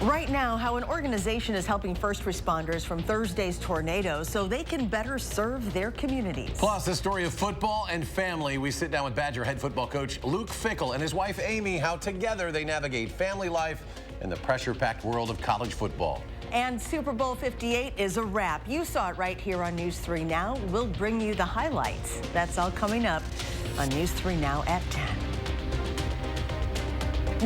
Right now, how an organization is helping first responders from Thursday's tornadoes so they can better serve their communities. Plus, the story of football and family. We sit down with Badger head football coach Luke Fickell and his wife Amy, how together they navigate family life in the pressure-packed world of college football. And Super Bowl 58 is a wrap. You saw it right here on News 3 Now. We'll bring you the highlights. That's all coming up on News 3 Now at 10.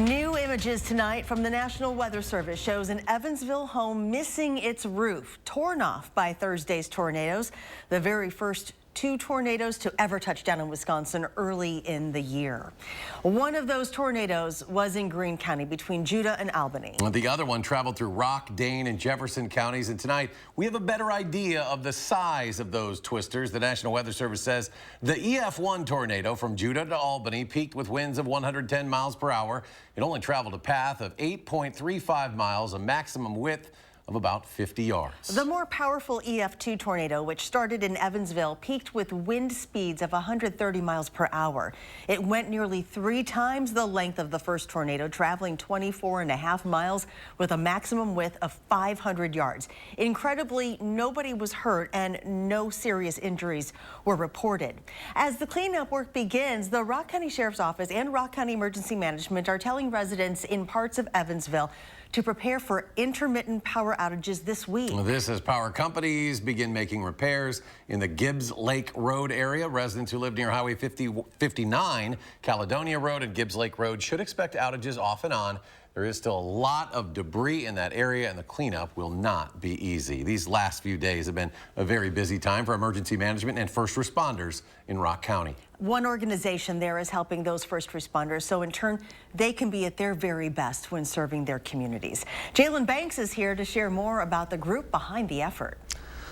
New images tonight from the National Weather Service shows an Evansville home missing its roof, torn off by Thursday's tornadoes, the very first two tornadoes to ever touch down in Wisconsin early in the year. One of those tornadoes was in Greene County between Judah and Albany. The other one traveled through Rock, Dane, and Jefferson counties. And tonight, we have a better idea of the size of those twisters. The National Weather Service says the EF1 tornado from Judah to Albany peaked with winds of 110 miles per hour. It only traveled a path of 8.35 miles, a maximum width of about 50 yards. The more powerful EF2 tornado, which started in Evansville, peaked with wind speeds of 130 miles per hour. It went nearly 3 times the length of the first tornado, traveling 24.5 miles with a maximum width of 500 yards. Incredibly, nobody was hurt and no serious injuries were reported. As the cleanup work begins, the Rock County Sheriff's Office and Rock County Emergency Management are telling residents in parts of Evansville to prepare for intermittent power outages this week. This as power companies begin making repairs in the Gibbs Lake Road area. Residents who live near Highway 59, Caledonia Road and Gibbs Lake Road should expect outages off and on. There is still a lot of debris in that area, and the cleanup will not be easy. These last few days have been a very busy time for emergency management and first responders in Rock County. One organization there is helping those first responders, so in turn, they can be at their very best when serving their communities. Jalen Banks is here to share more about the group behind the effort.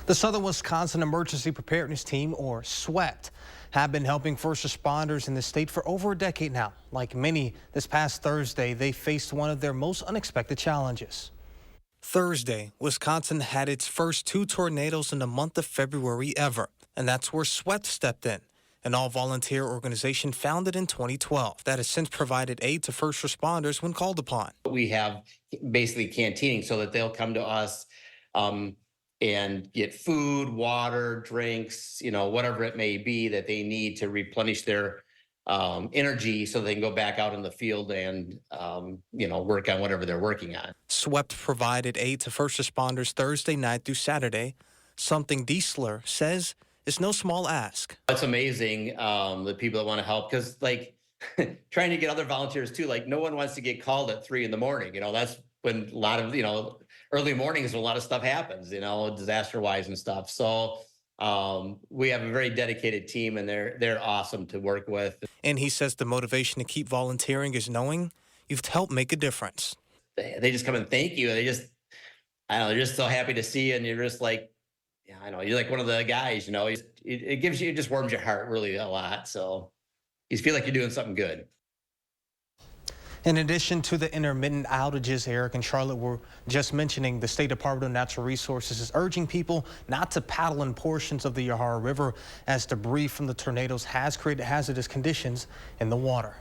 The Southern Wisconsin Emergency Preparedness Team, or SWEPT, have been helping first responders in the state for over a decade now. Like many, this past Thursday, they faced one of their most unexpected challenges. Thursday, Wisconsin had its first 2 tornadoes in the month of February ever, and that's where SWEPT stepped in, an all-volunteer organization founded in 2012 that has since provided aid to first responders when called upon. We have basically canteening so that they'll come to us and get food, water, drinks, whatever it may be that they need to replenish their energy so they can go back out in the field and, work on whatever they're working on. SWEPT provided aid to first responders Thursday night through Saturday, something Diesler says is no small ask. It's amazing, the people that want to help, because trying to get other volunteers too, no one wants to get called at 3 in the morning. That's when a lot of, early mornings when a lot of stuff happens, disaster wise and stuff. So we have a very dedicated team, and they're awesome to work with. And he says the motivation to keep volunteering is knowing you've helped make a difference. They just come and thank you. And they're just so happy to see you. And you're just like, you're like one of the guys, it gives you, it just warms your heart really a lot. So you feel like you're doing something good. In addition to the intermittent outages Eric and Charlotte were just mentioning, the State Department of Natural Resources is urging people not to paddle in portions of the Yahara River as debris from the tornadoes has created hazardous conditions in the water.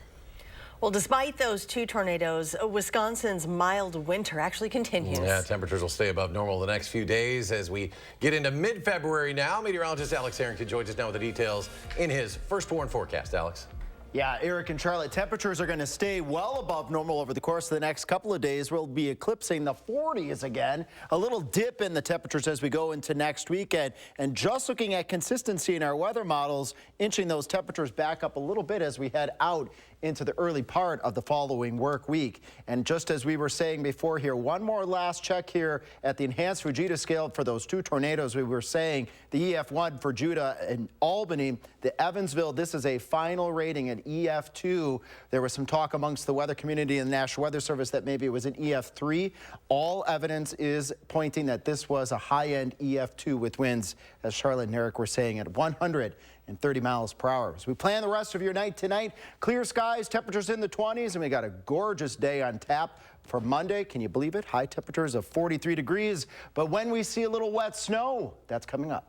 Well, despite those 2 tornadoes, Wisconsin's mild winter actually continues. Yeah, temperatures will stay above normal the next few days as we get into mid-February now. Meteorologist Alex Harrington joins us now with the details in his firstborn forecast. Alex. Yeah, Eric and Charlotte, temperatures are going to stay well above normal over the course of the next couple of days. We'll be eclipsing the 40s again. A little dip in the temperatures as we go into next weekend. And just looking at consistency in our weather models, inching those temperatures back up a little bit as we head out into the early part of the following work week. And just as we were saying before here, one more last check here at the enhanced Fujita scale for those 2 tornadoes. We were saying the EF1 for Judah and Albany, the Evansville, this is a final rating at EF2. There was some talk amongst the weather community and the National Weather Service that maybe it was an EF3. All evidence is pointing that this was a high-end EF2 with winds, as Charlotte and Eric were saying, at 130 miles per hour. As we plan the rest of your night tonight, clear skies, temperatures in the 20s, and we got a gorgeous day on tap for Monday. Can you believe it? High temperatures of 43 degrees. But when we see a little wet snow, that's coming up.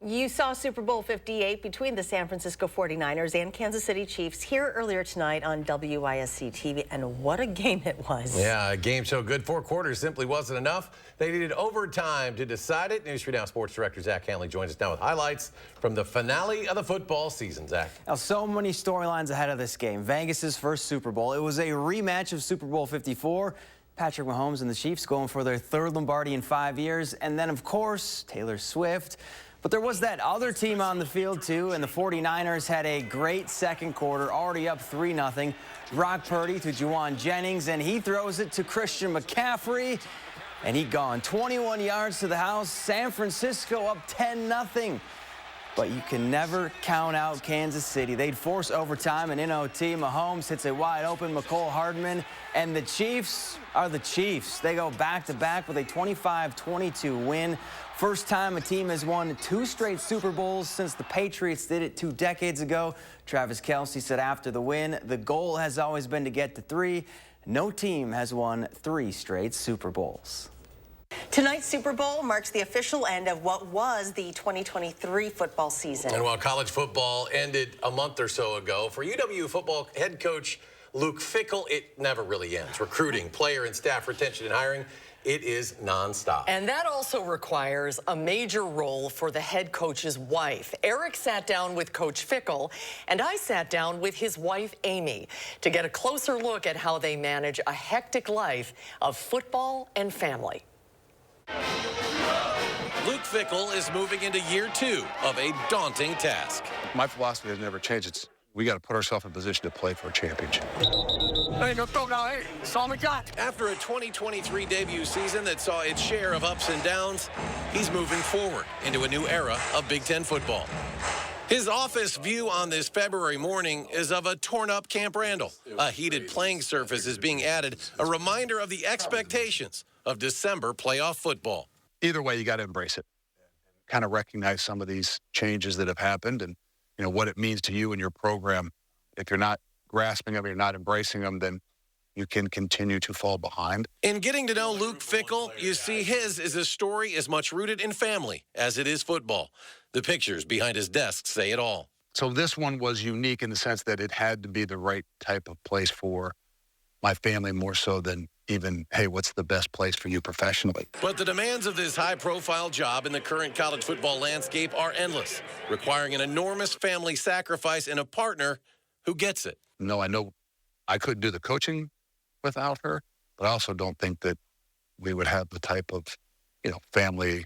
You saw Super Bowl 58 between the San Francisco 49ers and Kansas City Chiefs here earlier tonight on WISC-TV, and what a game it was. Yeah, a game so good 4 quarters simply wasn't enough. They needed overtime to decide it. News 3 Now sports director Zach Hanley joins us now with highlights from the finale of the football season. Zach. Now, so many storylines ahead of this game. Vegas's first Super Bowl. It was a rematch of Super Bowl 54. Patrick Mahomes and the Chiefs going for their 3rd Lombardi in 5 years. And then, of course, Taylor Swift. But there was that other team on the field, too, and the 49ers had a great second quarter, already up 3-0. Brock Purdy to Juwan Jennings, and he throws it to Christian McCaffrey, and he gone 21 yards to the house. San Francisco up 10-0. But you can never count out Kansas City. They'd force overtime, and in OT, Mahomes hits a wide-open McCole Hardman, and the Chiefs are the Chiefs. They go back-to-back with a 25-22 win. First time a team has won 2 straight Super Bowls since the Patriots did it 2 decades ago. Travis Kelce said after the win, the goal has always been to get to 3. No team has won 3 straight Super Bowls. Tonight's Super Bowl marks the official end of what was the 2023 football season. And while college football ended a month or so ago, for UW football head coach Luke Fickell, it never really ends. Recruiting, player and staff retention and hiring, it is nonstop. And that also requires a major role for the head coach's wife. Eric sat down with Coach Fickell, and I sat down with his wife, Amy, to get a closer look at how they manage a hectic life of football and family. Luke Fickell is moving into year 2 of a daunting task. My philosophy has never changed. We got to put ourselves in position to play for a championship. After a 2023 debut season that saw its share of ups and downs, he's moving forward into a new era of Big Ten football. His office view on this February morning is of a torn-up Camp Randall. A heated playing surface is being added, a reminder of the expectations of December playoff football. Either way, you got to embrace it. Kind of recognize some of these changes that have happened and, you know, what it means to you and your program. If you're not grasping them, you're not embracing them, then you can continue to fall behind. In getting to know Luke Fickell, you see his is a story as much rooted in family as it is football. The pictures behind his desk say it all. So this one was unique in the sense that it had to be the right type of place for my family more so than even, hey, what's the best place for you professionally? But the demands of this high-profile job in the current college football landscape are endless, requiring an enormous family sacrifice and a partner who gets it. No, I know I couldn't do the coaching without her, but I also don't think that we would have the type of, you know, family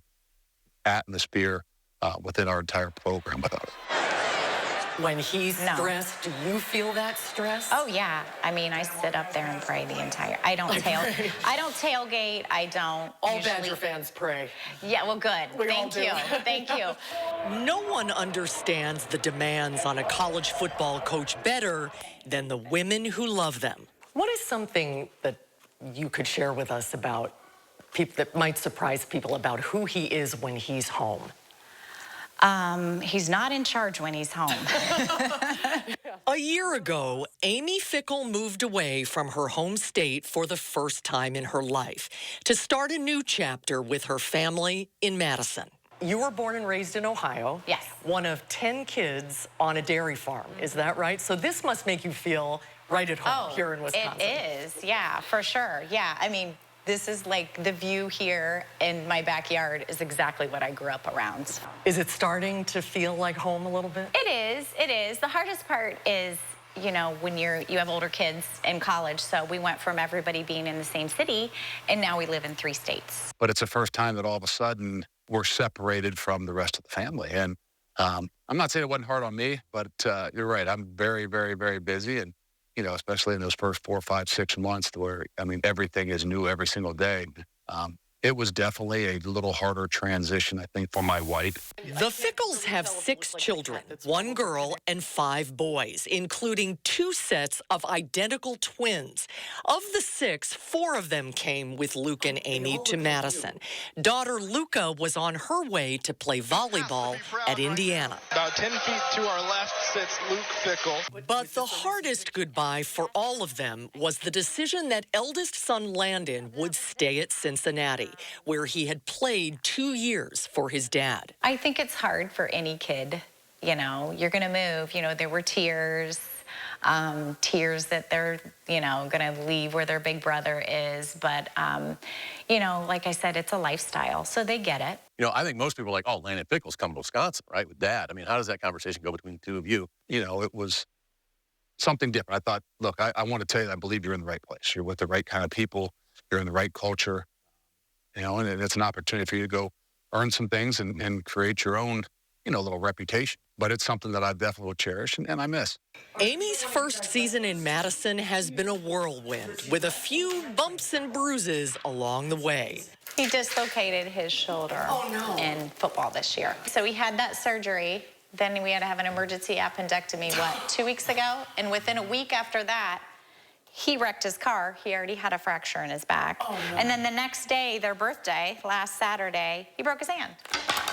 atmosphere within our entire program without her. When he's stressed, do you feel that stress? Oh yeah. I mean, I sit up there and pray the entire. I don't tailgate. I don't. All usually... Badger fans pray. Yeah. Well, good. Thank you. Thank you. No one understands the demands on a college football coach better than the women who love them. What is something that you could share with us about people that might surprise people about who he is when he's home? He's not in charge when he's home. A year ago, Amy Fickell moved away from her home state for the first time in her life to start a new chapter with her family in Madison. You were born and raised in Ohio. Yes. One of 10 kids on a dairy farm. Is that right? So this must make you feel right at home here in Wisconsin. It is. Yeah, for sure. Yeah. I mean, this is like the view here in my backyard is exactly what I grew up around. Is it starting to feel like home a little bit? It is. It is. The hardest part is, you know, when you have older kids in college. So we went from everybody being in the same city, and now we live in 3 states. But it's the first time that all of a sudden we're separated from the rest of the family. And I'm not saying it wasn't hard on me, but you're right. I'm very, very, very busy. And, you know, especially in those first 4, 5, 6 months where, I mean, everything is new every single day. It was definitely a little harder transition, I think, for my wife. The Fickells have 6 children, 1 girl and 5 boys, including 2 sets of identical twins. Of the 6, 4 of them came with Luke and Amy to Madison. Daughter Luca was on her way to play volleyball at Indiana. About 10 feet to our left sits Luke Fickell. But the hardest goodbye for all of them was the decision that eldest son Landon would stay at Cincinnati. Valley, where he had played 2 years for his dad. I think it's hard for any kid. You know, you're going to move. You know, there were tears that they're, you know, going to leave where their big brother is. But, you know, like I said, it's a lifestyle, so they get it. You know, I think most people are like, oh, Landon Pickles come to Wisconsin, right, with Dad. I mean, how does that conversation go between the two of you? You know, it was something different. I thought, look, I want to tell you, I believe you're in the right place. You're with the right kind of people. You're in the right culture. You know, and it's an opportunity for you to go earn some things and create your own, you know, little reputation. But it's something that I definitely will cherish and I miss. Amy's first season in Madison has been a whirlwind, with a few bumps and bruises along the way. He dislocated his shoulder in football this year. So he had that surgery. Then we had to have an emergency appendectomy, 2 weeks ago? And within a week after that, he wrecked his car. He already had a fracture in his back. And then the next day, their birthday, last Saturday, he broke his hand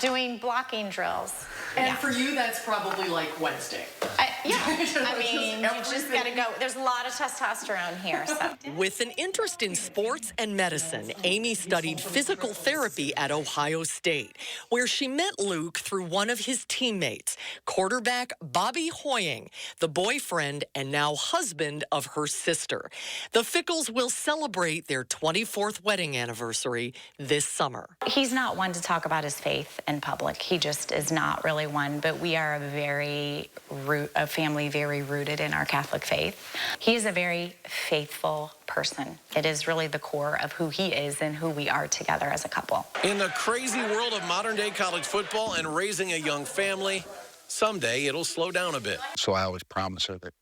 doing blocking drills. And for you, that's probably like Wednesday. I mean, you just got to go. There's a lot of testosterone here. So. With an interest in sports and medicine, Amy studied physical therapy at Ohio State, where she met Luke through one of his teammates, quarterback Bobby Hoying, the boyfriend and now husband of her sister. The Fickles will celebrate their 24th wedding anniversary this summer. He's not one to talk about his faith in public. He just is not really one, but we are a family very rooted in our Catholic faith. He is a very faithful person. It is really the core of who he is and who we are together as a couple. In the crazy world of modern-day college football and raising a young family, someday it'll slow down a bit. So I always promise her that,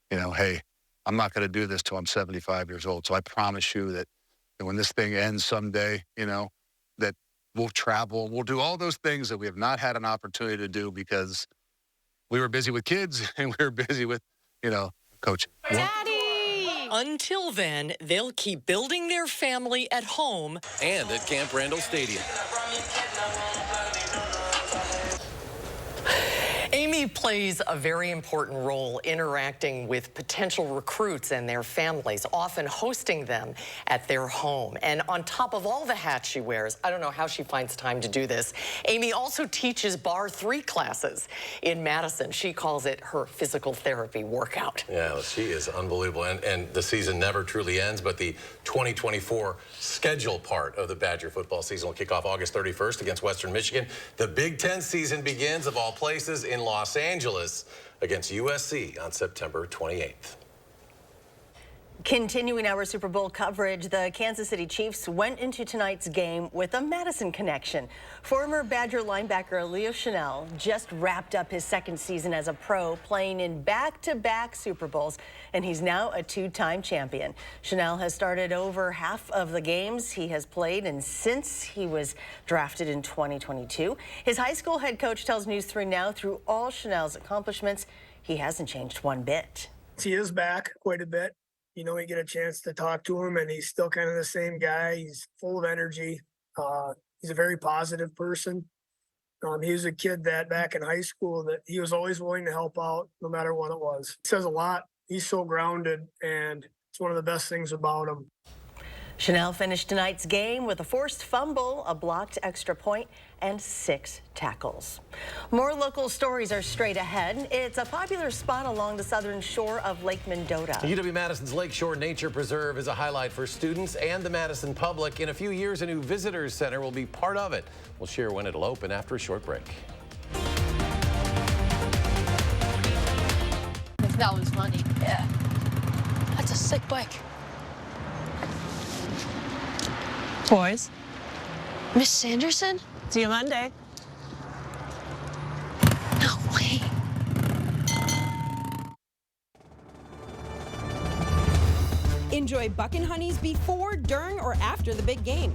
you know, hey, I'm not going to do this till I'm 75 years old. So I promise you that when this thing ends someday, you know, that we'll travel, we'll do all those things that we have not had an opportunity to do because we were busy with kids and we were busy with, you know, coaching. Daddy! Until then, they'll keep building their family at home And at Camp Randall Stadium. Amy plays a very important role interacting with potential recruits and their families, often hosting them at their home. And on top of all the hats she wears, I don't know how she finds time to do this, Amy also teaches Bar 3 classes in Madison. She calls it her physical therapy workout. Yeah, well, she is unbelievable. And the season never truly ends, but the 2024 schedule part of the Badger football season will kick off August 31st against Western Michigan. The Big Ten season begins, of all places, in Los Angeles against USC on September 28th. Continuing our Super Bowl coverage, the Kansas City Chiefs went into tonight's game with a Madison connection. Former Badger linebacker Leo Chenal just wrapped up his second season as a pro, playing in back-to-back Super Bowls, and he's now a two-time champion. Chenal has started over half of the games he has played, and since he was drafted in 2022, his high school head coach tells News 3 Now through all Chenal's accomplishments, he hasn't changed one bit. He is back quite a bit. You know, you get a chance to talk to him, and he's still kind of the same guy. He's full of energy. He's a very positive person. He was a kid that back in high school that he was always willing to help out no matter what it was. It says a lot. He's so grounded, and it's one of the best things about him. Chenal finished tonight's game with a forced fumble, a blocked extra point, and 6 tackles. More local stories are straight ahead. It's a popular spot along the southern shore of Lake Mendota. UW-Madison's Lakeshore Nature Preserve is a highlight for students and the Madison public. In a few years, a new visitors center will be part of it. We'll share when it'll open after a short break. That was funny. Yeah. That's a sick bike. Boys, Miss Sanderson? see you Monday. No way. Enjoy Buck and Honey's before, during, or after the big game.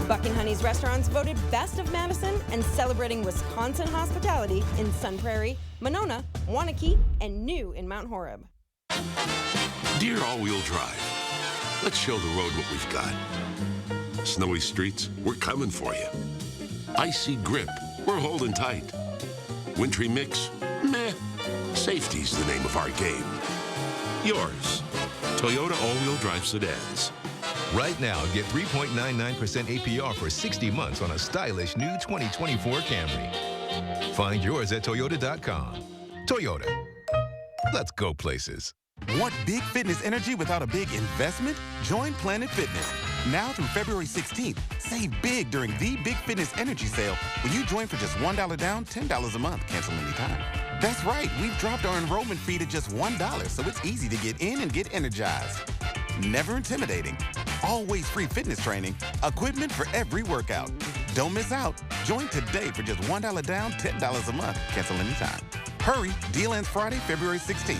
Buck and Honey's restaurants voted Best of Madison and celebrating Wisconsin hospitality in Sun Prairie, Monona, Waunakee, and new in Mount Horeb. Dear all-wheel drive, let's show the road what we've got. Snowy streets, we're coming for you. Icy grip, we're holding tight. Wintry mix, meh. Safety's the name of our game. Yours. Toyota all-wheel drive sedans. Right now, get 3.99% APR for 60 months on a stylish new 2024 Camry. Find yours at Toyota.com. Toyota. Let's go places. Want big fitness energy without a big investment? Join Planet Fitness. Now through February 16th, save big during the Big Fitness Energy Sale when you join for just $1 down, $10 a month. Cancel anytime. That's right, we've dropped our enrollment fee to just $1, so it's easy to get in and get energized. Never intimidating. Always free fitness training. Equipment for every workout. Don't miss out. Join today for just $1 down, $10 a month. Cancel anytime. Hurry, deal ends Friday, February 16th.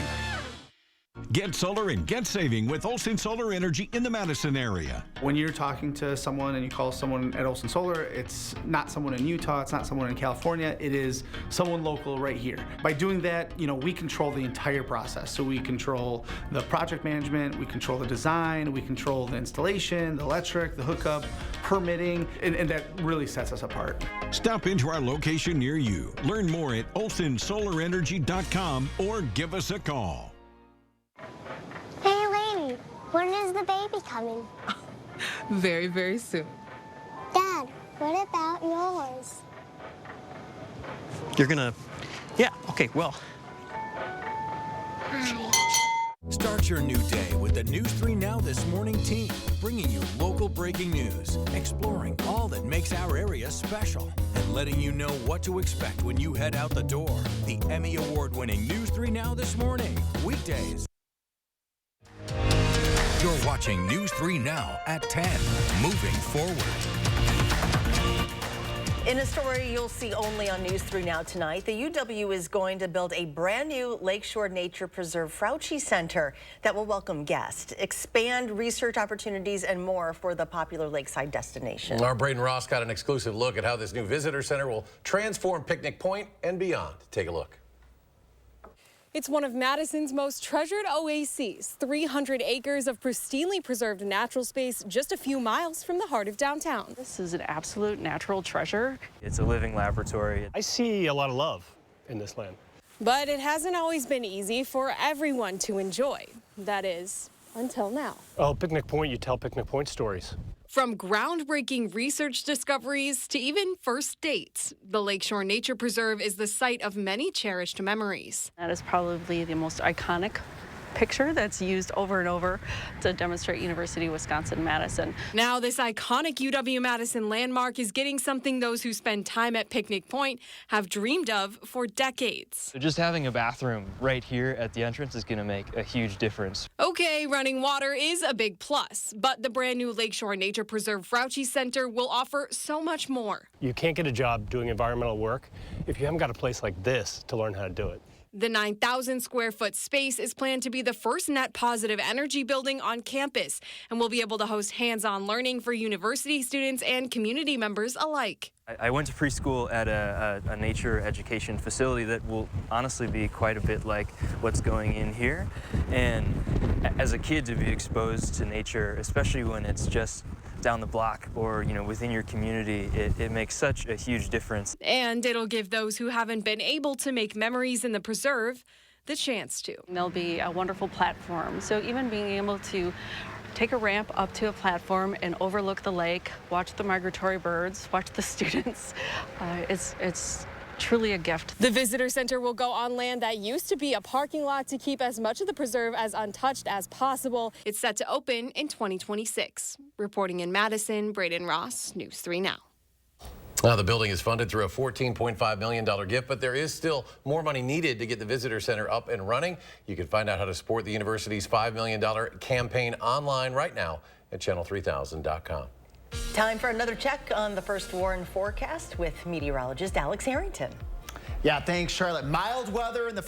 Get solar and get saving with Olson Solar Energy in the Madison area. When you're talking to someone and you call someone at Olson Solar, it's not someone in Utah, it's not someone in California, it is someone local right here. By doing that, we control the entire process. So we control the project management, we control the design, we control the installation, the electric, the hookup, permitting, and that really sets us apart. Stop into our location near you. Learn more at olsonsolarenergy.com or give us a call. Hey, lady, when is the baby coming? Very, very soon. Dad, what about yours? You're gonna... Yeah, okay, well... Start your new day with the News 3 Now This Morning team, bringing you local breaking news, exploring all that makes our area special, and letting you know what to expect when you head out the door. The Emmy Award-winning News 3 Now This Morning, weekdays. You're watching News 3 Now at 10, moving forward. In a story you'll see only on News 3 Now tonight, the UW is going to build a brand new Lakeshore Nature Preserve Fauci Center that will welcome guests, expand research opportunities, and more for the popular lakeside destination. Our Braden Ross got an exclusive look at how this new visitor center will transform Picnic Point and beyond. Take a look. It's one of Madison's most treasured oases, 300 acres of pristinely preserved natural space just a few miles from the heart of downtown. This is an absolute natural treasure. It's a living laboratory. I see a lot of love in this land. But it hasn't always been easy for everyone to enjoy. That is, until now. Oh, Picnic Point, you tell Picnic Point stories. From groundbreaking research discoveries to even first dates, the Lakeshore Nature Preserve is the site of many cherished memories. That is probably the most iconic picture that's used over and over to demonstrate University of Wisconsin-Madison. Now this iconic UW-Madison landmark is getting something those who spend time at Picnic Point have dreamed of for decades. So just having a bathroom right here at the entrance is going to make a huge difference. Okay, running water is a big plus, but the brand new Lakeshore Nature Preserve Fauci Center will offer so much more. You can't get a job doing environmental work if you haven't got a place like this to learn how to do it. The 9,000 square foot space is planned to be the first net positive energy building on campus and will be able to host hands-on learning for university students and community members alike. I went to preschool at a nature education facility that will honestly be quite a bit like what's going in here. And as a kid, to be exposed to nature, especially when it's just down the block or, within your community, it makes such a huge difference. And it'll give those who haven't been able to make memories in the preserve the chance to. There'll be a wonderful platform. So even being able to take a ramp up to a platform and overlook the lake, watch the migratory birds, watch the students, it's truly a gift. The visitor center will go on land that used to be a parking lot to keep as much of the preserve as untouched as possible. It's set to open in 2026. Reporting in Madison, Braden Ross, News 3 Now. Now, the building is funded through a $14.5 million gift, but there is still more money needed to get the visitor center up and running. You can find out how to support the university's $5 million campaign online right now at channel3000.com. Time for another check on the first warn forecast with meteorologist Alex Harrington. Yeah, thanks, Charlotte. Mild weather, and the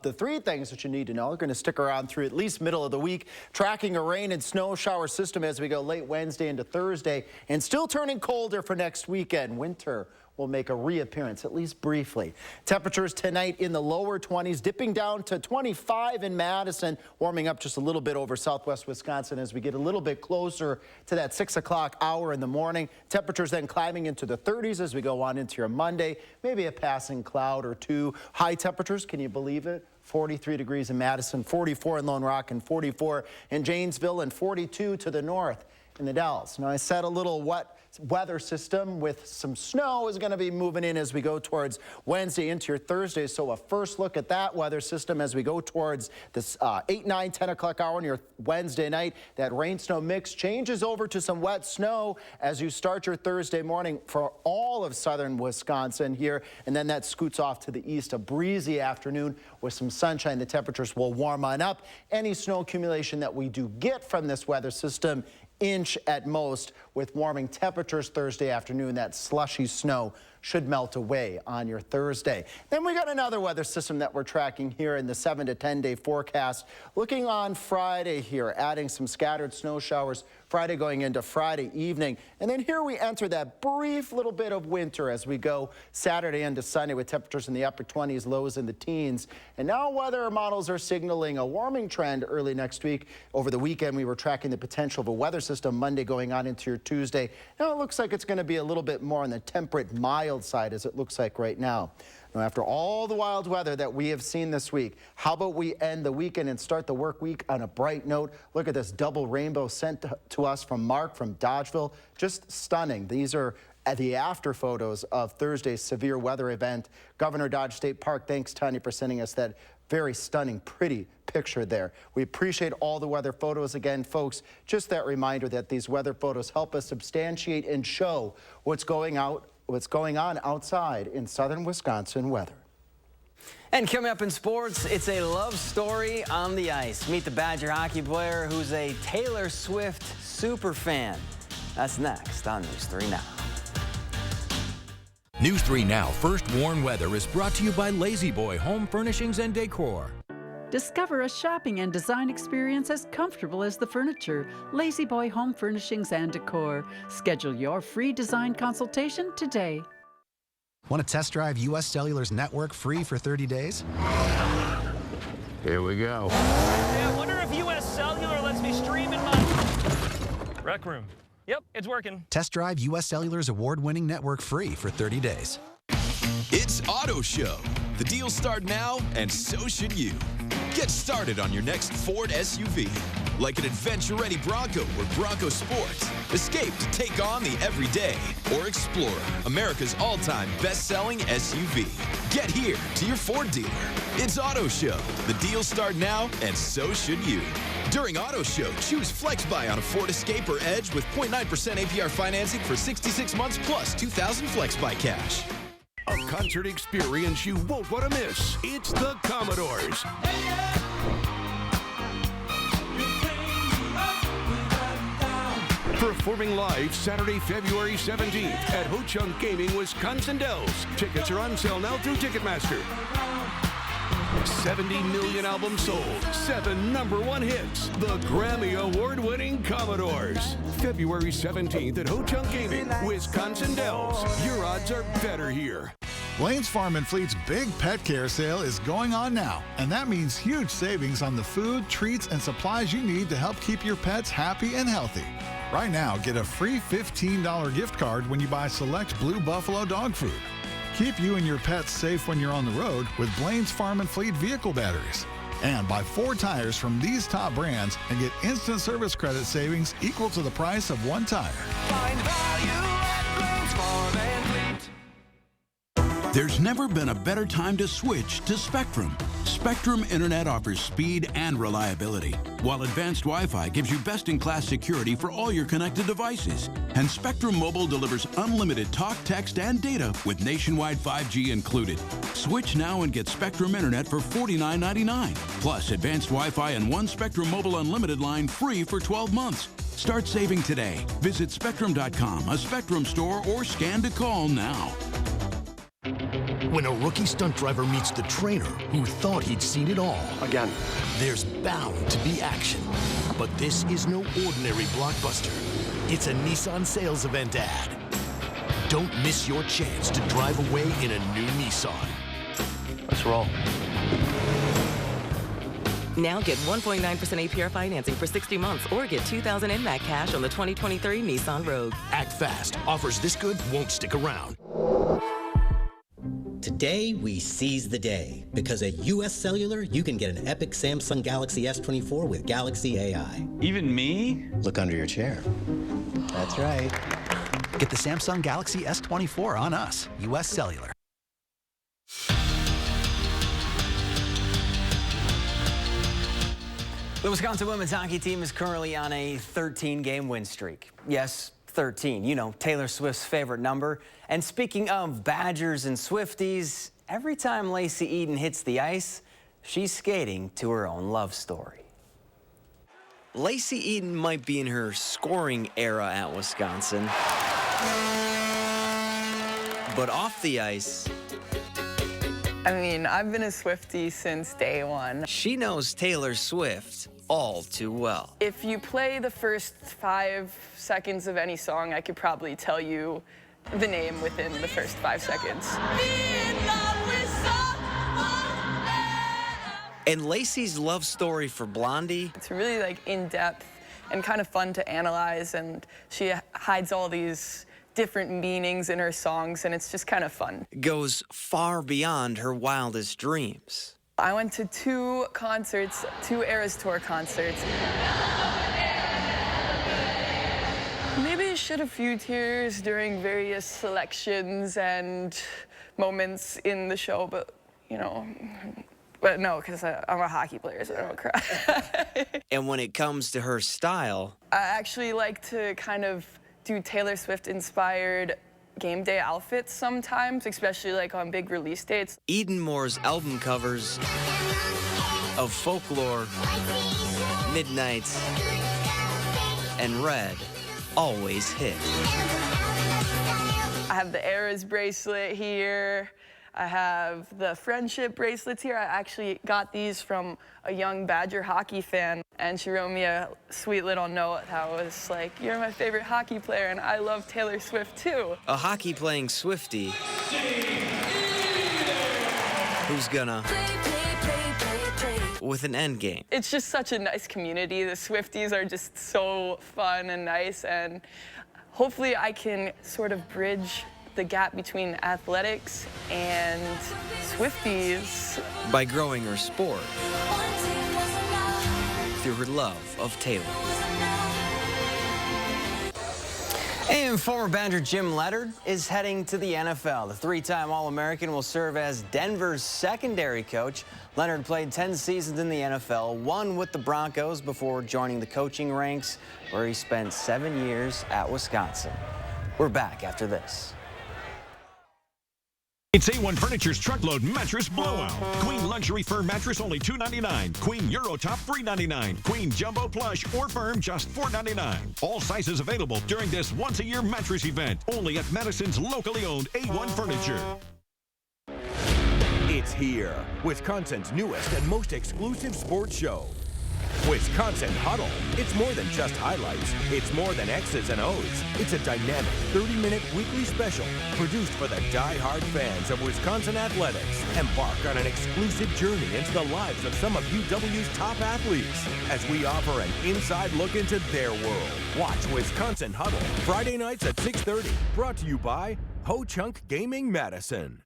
the three things that you need to know are going to stick around through at least middle of the week. Tracking a rain and snow shower system as we go late Wednesday into Thursday, and still turning colder for next weekend. Winter will make a reappearance, at least briefly. Temperatures tonight in the lower 20s, dipping down to 25 in Madison, warming up just a little bit over southwest Wisconsin as we get a little bit closer to that 6 o'clock hour in the morning. Temperatures then climbing into the 30s as we go on into your Monday, maybe a passing cloud or two. High temperatures, can you believe it? 43 degrees in Madison, 44 in Lone Rock, and 44 in Janesville, and 42 to the north in the Dells. Now, I said a little wet weather system with some snow is going to be moving in as we go towards Wednesday into your Thursday. So a first look at that weather system as we go towards this 8, 9, 10 o'clock hour on your Wednesday night. That rain-snow mix changes over to some wet snow as you start your Thursday morning for all of southern Wisconsin here. And then that scoots off to the east. A breezy afternoon with some sunshine. The temperatures will warm on up. Any snow accumulation that we do get from this weather system, inch at most, with warming temperatures Thursday afternoon. That slushy snow should melt away on your Thursday. Then we got another weather system that we're tracking here in the 7 to 10 day forecast. Looking on Friday here, adding some scattered snow showers Friday going into Friday evening. And then here we enter that brief little bit of winter as we go Saturday into Sunday with temperatures in the upper 20s, lows in the teens. And now weather models are signaling a warming trend early next week. Over the weekend, we were tracking the potential of a weather system Monday going on into your Tuesday. Now it looks like it's going to be a little bit more on the temperate, mild side as it looks like right now. Now, after all the wild weather that we have seen this week, how about we end the weekend and start the work week on a bright note? Look at this double rainbow sent to us from Mark from Dodgeville. Just stunning. These are the after photos of Thursday's severe weather event. Governor Dodge State Park, thanks, Tanya, for sending us that very stunning, pretty picture there. We appreciate all the weather photos again, folks. Just that reminder that these weather photos help us substantiate and show what's going on outside in southern Wisconsin weather. And coming up in sports, it's a love story on the ice. Meet the Badger hockey player who's a Taylor Swift super fan. That's next on News 3 Now. News 3 Now First Warn Weather is brought to you by Lazy Boy Home Furnishings and Decor. Discover a shopping and design experience as comfortable as the furniture. Lazy Boy Home Furnishings and Decor. Schedule your free design consultation today. Want to test drive U.S. Cellular's network free for 30 days? Here we go. Hey, I wonder if U.S. Cellular lets me stream in my rec room. Yep, it's working. Test drive U.S. Cellular's award-winning network free for 30 days. It's Auto Show. The deals start now, and so should you. Get started on your next Ford SUV. Like an adventure-ready Bronco or Bronco Sport. Escape to take on the everyday. Or Explorer, America's all-time best-selling SUV. Get here to your Ford dealer. It's Auto Show. The deals start now, and so should you. During Auto Show, choose FlexBuy on a Ford Escape or Edge with 0.9% APR financing for 66 months plus $2,000 FlexBuy cash. A concert experience you won't want to miss. It's the Commodores. Performing live Saturday, February 17th at Ho-Chunk Gaming, Wisconsin Dells. Tickets are on sale now through Ticketmaster. 70 million albums sold, 7 #1 hits. The Grammy Award-winning Commodores. February 17th at Ho-Chunk Gaming, Wisconsin Dells. Your odds are better here. Blaine's Farm and Fleet's big pet care sale is going on now, and that means huge savings on the food, treats, and supplies you need to help keep your pets happy and healthy. Right now, get a free $15 gift card when you buy select Blue Buffalo dog food. Keep you and your pets safe when you're on the road with Blaine's Farm and Fleet vehicle batteries. And buy 4 tires from these top brands and get instant service credit savings equal to the price of 1 tire. Find value at Blaine's Farm and Fleet. There's never been a better time to switch to Spectrum. Spectrum Internet offers speed and reliability, while advanced Wi-Fi gives you best-in-class security for all your connected devices. And Spectrum Mobile delivers unlimited talk, text, and data with nationwide 5G included. Switch now and get Spectrum Internet for $49.99, plus advanced Wi-Fi and 1 Spectrum Mobile Unlimited line free for 12 months. Start saving today. Visit Spectrum.com, a Spectrum store, or scan to call now. When a rookie stunt driver meets the trainer who thought he'd seen it all. Again. There's bound to be action. But this is no ordinary blockbuster. It's a Nissan sales event ad. Don't miss your chance to drive away in a new Nissan. Let's roll. Now get 1.9% APR financing for 60 months or get $2,000 in MAC cash on the 2023 Nissan Rogue. Act fast. Offers this good won't stick around. Today, we seize the day, because at US Cellular, you can get an epic Samsung Galaxy S24 with Galaxy AI. Even me? Look under your chair. That's right. Get the Samsung Galaxy S24 on us, US Cellular. The Wisconsin women's hockey team is currently on a 13-game win streak. Yes, 13. You know, Taylor Swift's favorite number. And speaking of Badgers and Swifties, every time Lacey Eden hits the ice, she's skating to her own love story. Lacey Eden might be in her scoring era at Wisconsin. But off the ice, I mean, I've been a Swiftie since day one. she knows Taylor Swift all too well. If you play the first 5 seconds of any song, I could probably tell you the name within the first 5 seconds. And Lacey's love story for Blondie, It's really like in-depth and kind of fun to analyze, and she hides all these different meanings in her songs, and it's just kind of fun. goes far beyond her wildest dreams. I went to 2 concerts, 2 Eras Tour concerts. Maybe I shed a few tears during various selections and moments in the show, but, you know, but no, because I'm a hockey player, so I don't cry. And when it comes to her style, I actually like to kind of do Taylor Swift-inspired game day outfits sometimes, especially like on big release dates. Eden Moore's album covers of Folklore, Midnights, and Red always hit. I have the Eras bracelet here. I have the friendship bracelets here. I actually got these from a young Badger hockey fan, and she wrote me a sweet little note that was like, "You're my favorite hockey player, and I love Taylor Swift too." A hockey-playing Swiftie who's gonna with an end game. It's just such a nice community. The Swifties are just so fun and nice, and hopefully I can sort of bridge the gap between athletics and Swifties by growing her sport through her love of Taylor. And former Badger Jim Leonard is heading to the NFL. The 3-time All-American will serve as Denver's secondary coach. Leonard played 10 seasons in the NFL, 1 with the Broncos before joining the coaching ranks, where he spent 7 years at Wisconsin. We're back after this. It's A1 Furniture's Truckload Mattress Blowout. Queen Luxury Firm Mattress only $2.99. Queen Euro Top $3.99. Queen Jumbo Plush or Firm just $4.99. All sizes available during this once-a-year mattress event. Only at Madison's locally owned A1 Furniture. It's here, Wisconsin's newest and most exclusive sports show. Wisconsin Huddle. It's more than just highlights. It's more than X's and O's. It's a dynamic 30-minute weekly special produced for the die-hard fans of Wisconsin athletics. Embark on an exclusive journey into the lives of some of UW's top athletes as we offer an inside look into their world. Watch Wisconsin Huddle Friday nights at 6:30. Brought to you by Ho Chunk Gaming Madison.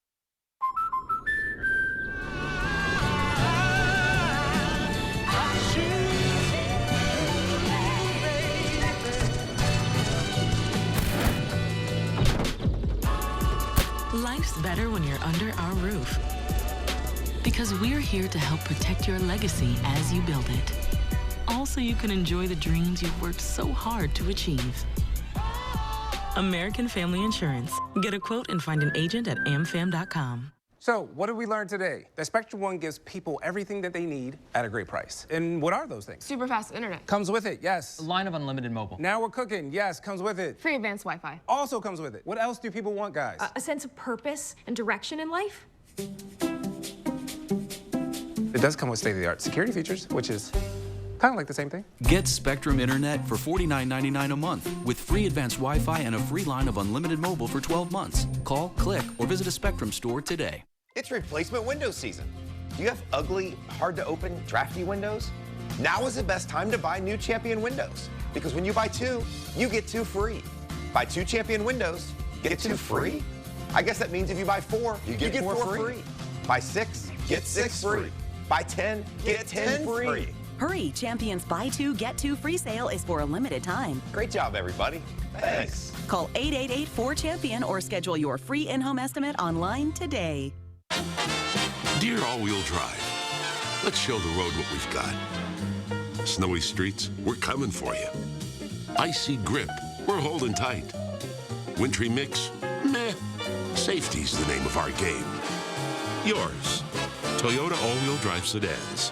Life's better when you're under our roof. Because we're here to help protect your legacy as you build it. Also, you can enjoy the dreams you've worked so hard to achieve. American Family Insurance. Get a quote and find an agent at amfam.com. So, what did we learn today? That Spectrum One gives people everything that they need at a great price. And what are those things? Super fast internet. Comes with it, yes. A line of unlimited mobile. Now we're cooking, yes, comes with it. Free advanced Wi-Fi. Also comes with it. What else do people want, guys? A sense of purpose and direction in life. It does come with state-of-the-art security features, which is Kind of like the same thing. Get Spectrum Internet for $49.99 a month with free advanced Wi-Fi and a free line of unlimited mobile for 12 months. Call, click, or visit a Spectrum store today. It's replacement window season. Do you have ugly, hard-to-open, drafty windows? Now is the best time to buy new Champion windows, because when you buy 2, you get 2 free. Buy 2 Champion windows, get 2 free? I guess that means if you buy 4, you get 4 free. Buy 6, get 6 free. Buy 10, get 10 free. Hurry, Champion's Buy 2, Get 2 free sale is for a limited time. Great job, everybody. Thanks. Call 888-4CHAMPION or schedule your free in-home estimate online today. Dear all-wheel drive, let's show the road what we've got. Snowy streets, we're coming for you. Icy grip, we're holding tight. Wintry mix, meh. Safety's the name of our game. Yours, Toyota all-wheel drive sedans.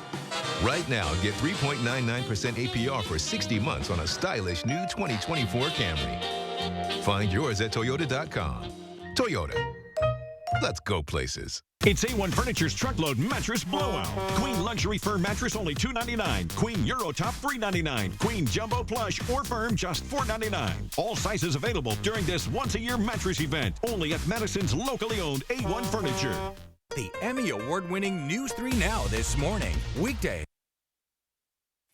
Right now, get 3.99% APR for 60 months on a stylish new 2024 Camry. Find yours at Toyota.com. Toyota. Let's go places. It's A1 Furniture's Truckload Mattress Blowout. Queen Luxury Firm Mattress only $2.99. Queen Euro Top $3.99. Queen Jumbo Plush or Firm just $4.99. All sizes available during this once-a-year mattress event. Only at Madison's locally owned A1 Furniture. The Emmy Award-winning News 3 Now this morning, weekday.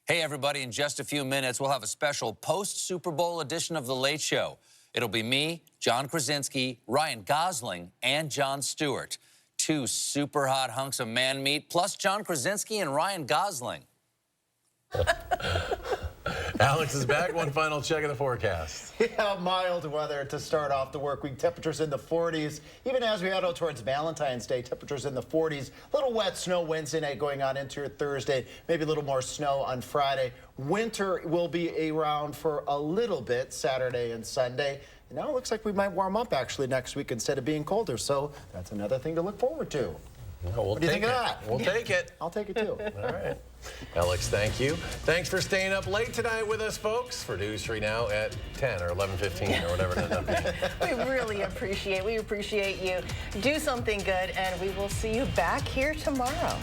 Hey, everybody, in just a few minutes, we'll have a special post-Super Bowl edition of The Late Show. It'll be me, John Krasinski, Ryan Gosling, and Jon Stewart. 2 super hot hunks of man meat, plus John Krasinski and Ryan Gosling. Alex is back. One final check of the forecast. Yeah, mild weather to start off the work week. Temperatures in the 40s. Even as we head out towards Valentine's Day, temperatures in the 40s. Little wet snow Wednesday night going on into your Thursday. Maybe a little more snow on Friday. Winter will be around for a little bit Saturday and Sunday. And now it looks like we might warm up actually next week instead of being colder. So that's another thing to look forward to. What do you think of that? We'll take it. I'll take it too. All right. Alex, thank you. Thanks for staying up late tonight with us, folks, for News 3 Now at 10 or 11:15 or whatever it ends up being. We really appreciate you. Do something good, and we will see you back here tomorrow.